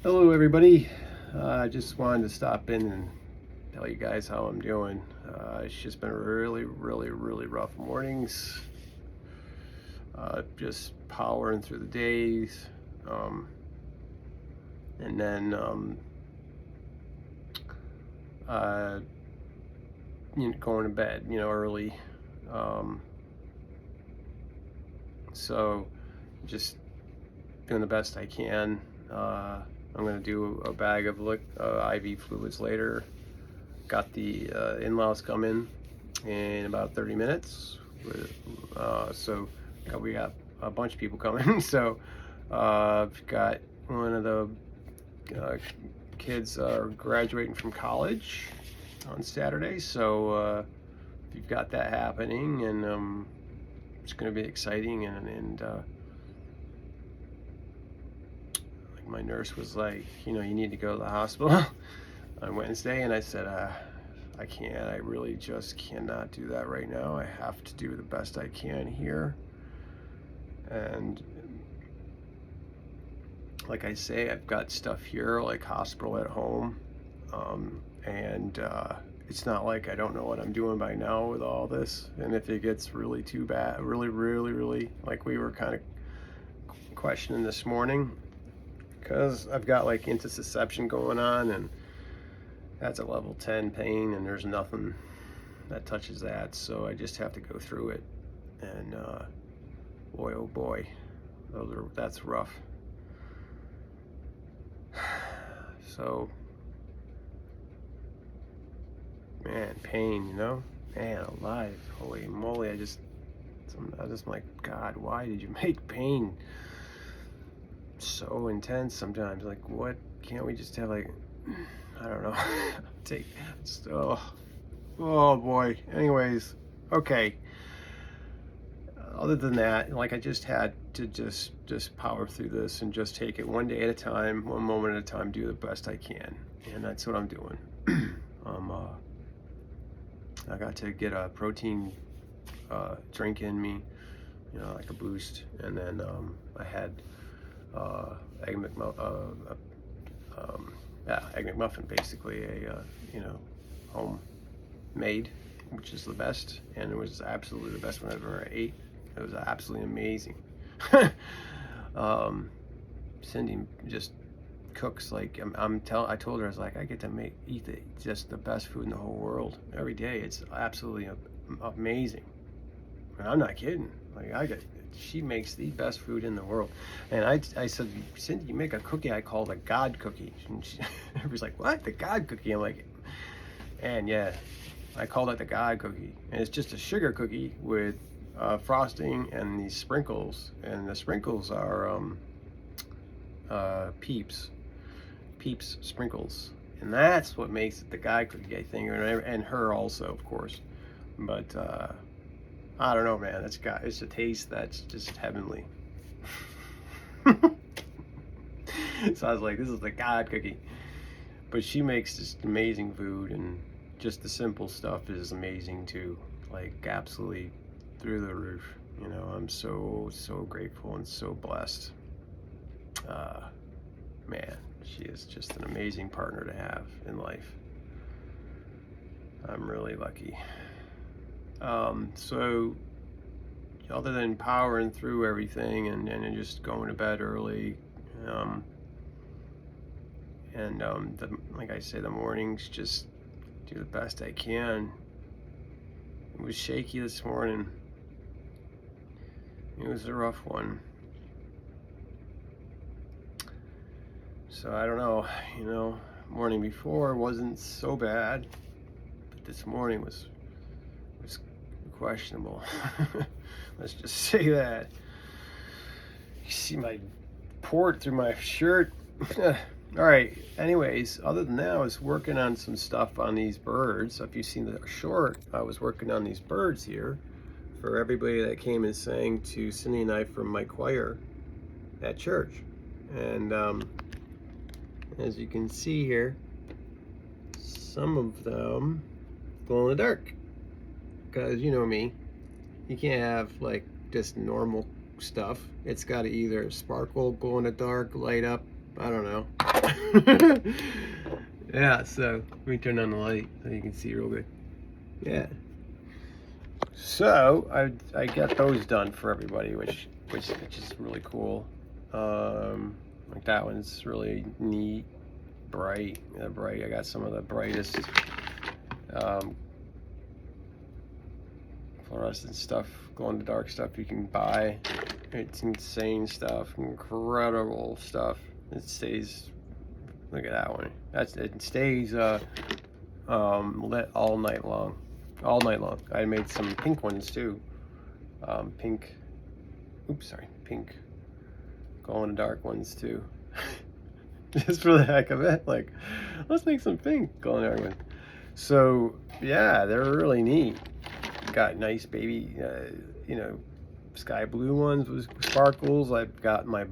Hello, everybody. I just wanted to stop in and tell you guys how I'm doing. It's just been really rough mornings. Just powering through the days, um, and then uh, going to bed, early. Um, so just doing the best I can. I'm gonna do a bag of IV fluids later. Got the in-laws coming in about 30 minutes. So we got a bunch of people coming. So I've got one of the kids graduating from college on Saturday. So you've got that happening, and it's going to be exciting. And like my nurse was like, you need to go to the hospital on Wednesday, and I said, I can't. I really just cannot do that right now. I have to do the best I can here. And like I say, I've got stuff here, like hospital at home. And it's not like I don't know what I'm doing by now with all this. And if it gets really too bad, really, like we were kind of questioning this morning, because I've got like intussusception going on, and that's a level 10 pain, and there's nothing that touches that. So I just have to go through it. And boy, oh boy, that's rough. So, man, pain, man, alive, holy moly. I'm just like, God, why did you make pain so intense sometimes? Like, what can't we just have, like, I don't know. Oh boy. Anyways, okay. Other than that, like, I just had to just power through this and just take it one day at a time, one moment at a time, do the best I can. And that's what I'm doing. I got to get a protein drink in me, like a boost. And then I had egg McMuffin, basically a homemade, which is the best, and it was absolutely the best one I've ever ate. It was absolutely amazing. Cindy just cooks like I told her, I was like, I get to eat just the best food in the whole world every day. It's absolutely amazing. And I'm not kidding. Like she makes the best food in the world. And I said, Cindy, you make a cookie I call the God cookie. And everybody's like, what? The God cookie? I'm like, and yeah, I call that the God cookie. And it's just a sugar cookie with frosting and these sprinkles. And the sprinkles are Peeps sprinkles. And that's what makes it the God cookie, I think. And her also, of course. But I don't know, man. It's a taste that's just heavenly. So I was like, this is the God cookie. But she makes just amazing food, and just the simple stuff is amazing too. Like, absolutely through the roof. I'm so grateful and so blessed. Man, she is just an amazing partner to have in life. I'm really lucky. So other than powering through everything and just going to bed early, like I say, the mornings, just do the best I can. It was shaky this morning. It was a rough one. So I don't know, morning before wasn't so bad, but this morning was questionable. Let's just say that. You see my port through my shirt. All right, anyways, other than that, I was working on some stuff on these birds. If you've seen the short, I was working on these birds here for everybody that came and sang to Cindy and I from my choir at church. And as you can see here, some of them glow in the dark. Because you know me, you can't have like just normal stuff. It's got to either sparkle, glow in the dark, light up, I don't know. Yeah, so let me turn on the light so you can see real good. Yeah. So I got those done for everybody, which is really cool. Like that one's really neat, bright, bright. I got some of the brightest um, fluorescent stuff, glow in the dark stuff you can buy. It's insane stuff, incredible stuff. It stays. Look at that one. It stays lit all night long. All night long. I made some pink ones too. Pink. Oops, sorry. Pink. Glow in the dark ones too. Just for the heck of it, like, let's make some pink glow in the dark ones. So yeah, they're really neat. Got nice baby, sky blue ones with sparkles. I've got my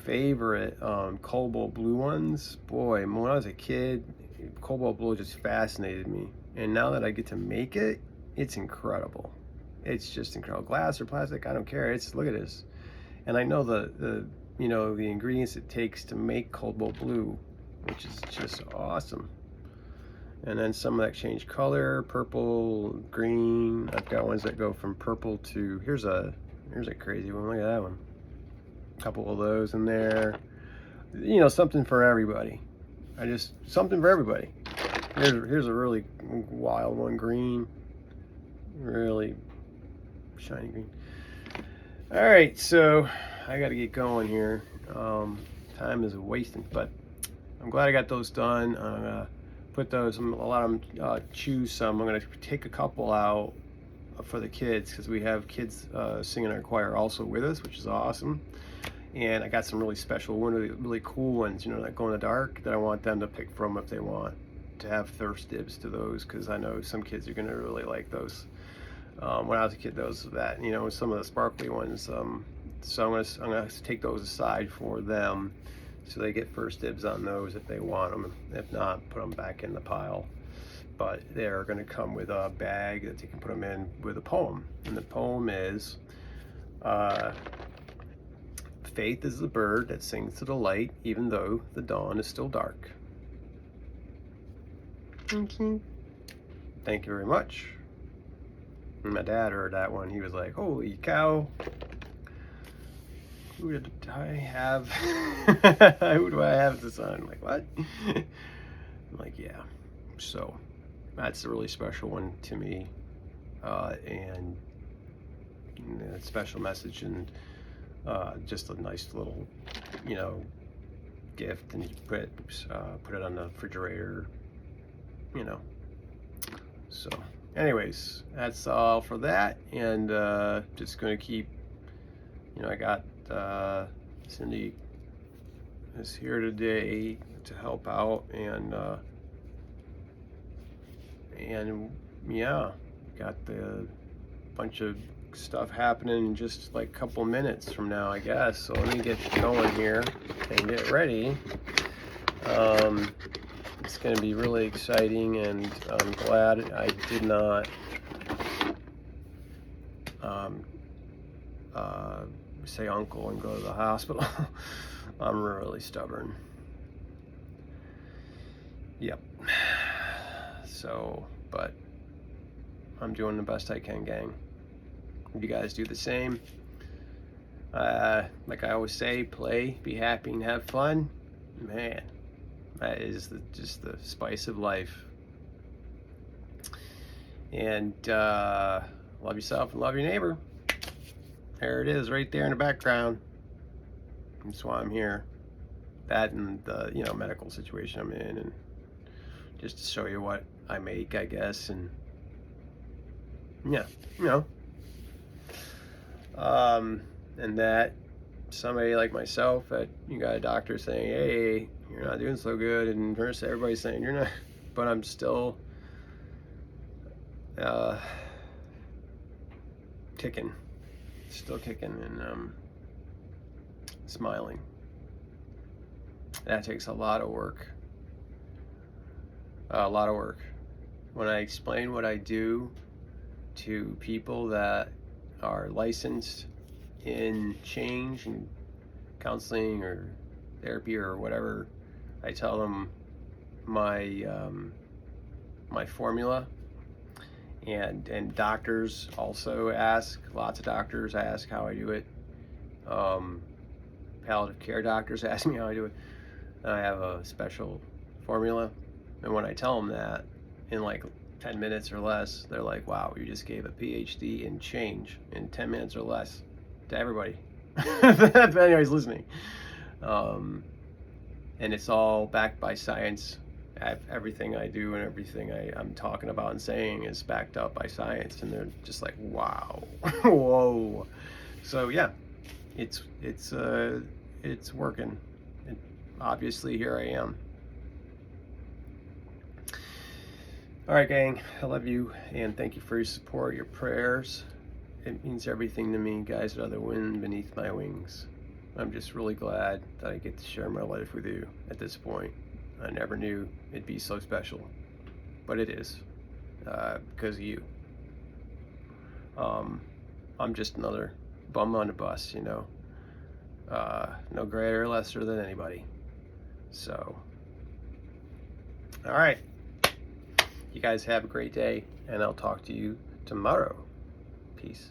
favorite cobalt blue ones. Boy, when I was a kid, cobalt blue just fascinated me. And now that I get to make it, it's incredible. It's just incredible. Glass or plastic, I don't care. It's, look at this. And I know the ingredients it takes to make cobalt blue, which is just awesome. And then some that change color, purple, green. I've got ones that go from purple to, here's a crazy one. Look at that one. A couple of those in there. Something for everybody. Something for everybody. Here's a really wild one, green. Really shiny green. All right, so I got to get going here. Time is wasting, but I'm glad I got those done. I'm gonna put those. A lot of them choose some. I'm gonna take a couple out for the kids because we have kids singing our choir also with us, which is awesome. And I got some really special, really cool ones, that glow in the dark that I want them to pick from if they want to have first dibs to those, because I know some kids are gonna really like those. When I was a kid, some of the sparkly ones. So I'm gonna take those aside for them, so they get first dibs on those if they want them. If not, put them back in the pile. But they're gonna come with a bag that you can put them in with a poem, and the poem is, "Faith is the bird that sings to the light, even though the dawn is still dark." Thank you. Thank you very much. When my dad heard that one, he was like, "Holy cow. Who did I have? Who do I have this on?" I'm like, what? I'm like, yeah. So that's a really special one to me. And a special message, and just a nice little, gift, and you put it on the refrigerator, So anyways, that's all for that. And just gonna keep, I got Cindy is here today to help out, and yeah, got the bunch of stuff happening in just like a couple minutes from now, I guess. So let me get going here and get ready. It's going to be really exciting, and I'm glad I did not say uncle and go to the hospital. I'm really stubborn. Yep. So, but I'm doing the best I can, gang. You guys do the same. Like I always say, play, be happy, and have fun. Man, that is just the spice of life. And love yourself and love your neighbor. There it is, right there in the background. That's why I'm here. That and the medical situation I'm in, and just to show you what I make, I guess. And yeah, and that somebody like myself, that you got a doctor saying, "Hey, you're not doing so good," and first everybody's saying you're not, but I'm still kicking, and smiling. That takes a lot of work. When I explain what I do to people that are licensed in change and counseling or therapy or whatever, I tell them my my formula, and doctors also ask. Lots of doctors ask how I do it. Palliative care doctors ask me how I do it. I have a special formula, and when I tell them that in like 10 minutes or less, they're like, wow, you just gave a PhD in change in 10 minutes or less to everybody. If anybody's listening. And it's all backed by science. Everything I do and everything I'm talking about and saying is backed up by science, and they're just like, wow. Whoa. So yeah, it's working. And obviously here I am. All right, gang, I love you, and thank you for your support, your prayers. It means everything to me. Guys are the wind beneath my wings. I'm just really glad that I get to share my life with you at this point. I never knew it'd be so special, but it is, because of you. I'm just another bum on the bus, you know. No greater or lesser than anybody. So, all right. You guys have a great day, and I'll talk to you tomorrow. Peace.